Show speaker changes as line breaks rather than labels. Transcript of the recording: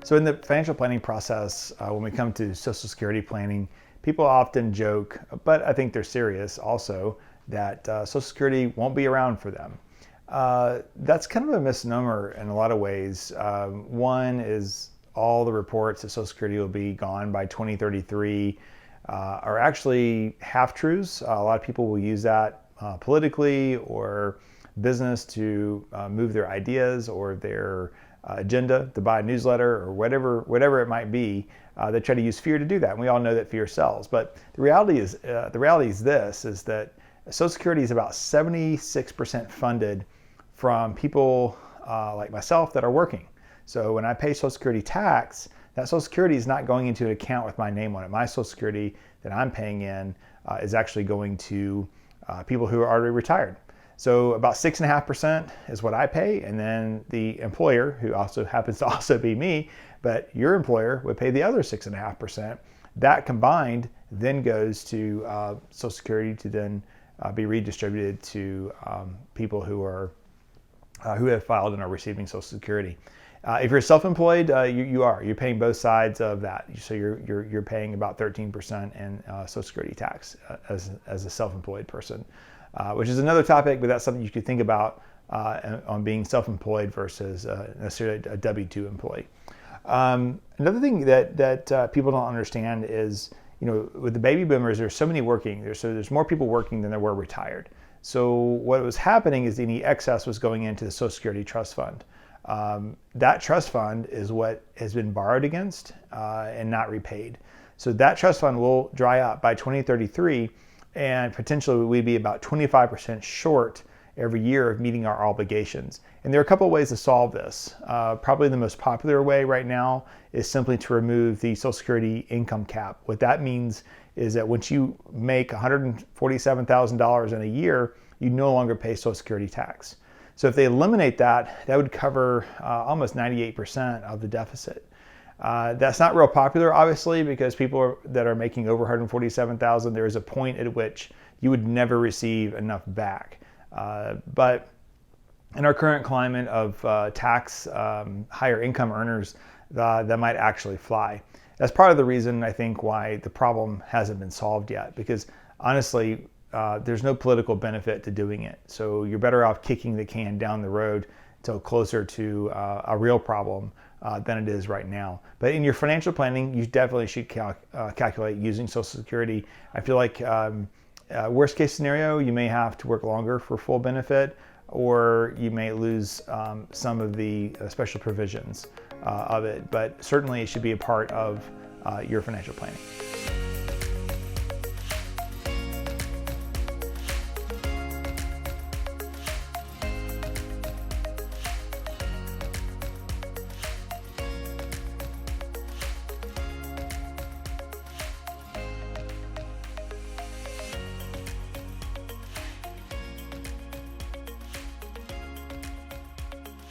So in the financial planning process, when we come to Social Security planning, people often joke, but I think they're serious also, that Social Security won't be around for them. That's kind of a misnomer in a lot of ways. One is all the reports that Social Security will be gone by 2033 are actually half-truths. A lot of people will use that politically or business to move their ideas or their agenda to buy a newsletter or whatever it might be. They try to use fear to do that, and we all know that fear sells. But the reality is that Social Security is about 76% funded from people like myself that are working. So when I pay Social Security tax, that Social Security is not going into an account with my name on it. My Social Security that I'm paying in is actually going to people who are already retired. So about 6.5% is what I pay, and then the employer, who also happens to also be me, but your employer would pay the other 6.5%. That combined then goes to Social Security to then be redistributed to people who have filed and are receiving Social Security. If you're self-employed, you're paying both sides of that. So you're paying about 13% in Social Security tax as a self-employed person, which is another topic, but that's something you could think about on being self-employed versus necessarily a W-2 employee. Another thing that people don't understand is, with the baby boomers, there's so many working. There's more people working than there were retired. So what was happening is any excess was going into the Social Security Trust Fund. That trust fund is what has been borrowed against and not repaid. So that trust fund will dry up by 2033, and potentially we'd be about 25% short every year of meeting our obligations. And there are a couple of ways to solve this. Probably the most popular way right now is simply to remove the Social Security income cap. What that means is that once you make $147,000 in a year, you no longer pay Social Security tax. So if they eliminate that, that would cover almost 98% of the deficit. That's not real popular, obviously, because people that are making over $147,000, there is a point at which you would never receive enough back. But in our current climate of tax, higher income earners, that might actually fly. That's part of the reason, I think, why the problem hasn't been solved yet, because honestly, there's no political benefit to doing it. So you're better off kicking the can down the road until closer to a real problem than it is right now. But in your financial planning, you definitely should calculate using Social Security. I feel like worst case scenario, you may have to work longer for full benefit, or you may lose some of the special provisions of it. But certainly it should be a part of your financial planning.